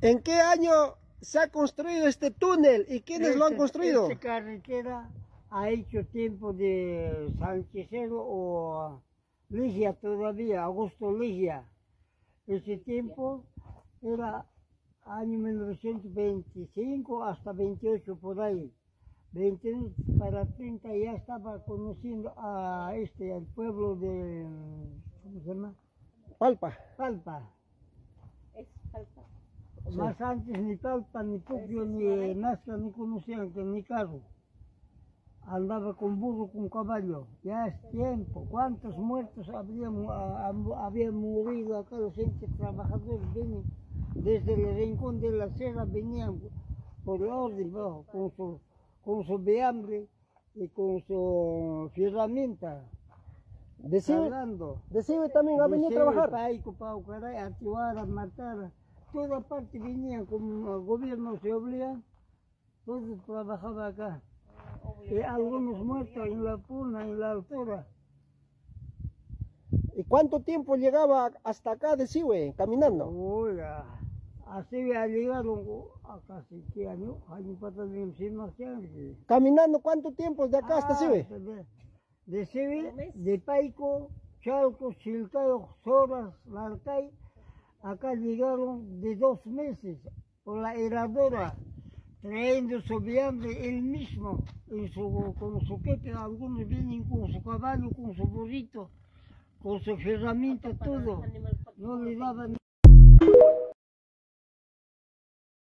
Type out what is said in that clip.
¿En qué año se ha construido este túnel y quiénes lo han construido? Esta carretera ha hecho tiempo de Sanchezero o Ligia todavía, Augusto Ligia. Ese tiempo era año 1925 hasta 28 por ahí. 22 para 30 ya estaba conociendo a el pueblo de, ¿cómo se llama? Palpa. Palpa. Es Palpa. Sí. Más antes ni Palpa, ni Puccio, ni Nazca, ni conocían que ni carro. Andaba con burro, con caballo. Ya es tiempo. ¿Cuántos muertos habían morido acá? Los gente trabajadores vienen desde el rincón de la sierra, venían por orden, ¿no? con su behambre y con su herramienta. De Sibe también ha venido a trabajar. Paico, Paucaray, Atiwara, Matara, toda parte venían, como el gobierno se obliga, todos trabajaban acá. Y algunos muertos en la Puna, en la altura. ¿Y cuánto tiempo llegaba hasta acá de Sibe, caminando? Oiga, así llegaron a casi qué año para más que años. ¿Caminando cuánto tiempo de acá hasta Sibe? De Sibe, de Paico, Chalco, Chilcayo, Soras, Larcay, acá llegaron de 2 meses por la heradora, trayendo su viande él mismo, con su quepe, algunos vienen con su caballo, con su burrito, con su herramienta, todo, no le daban.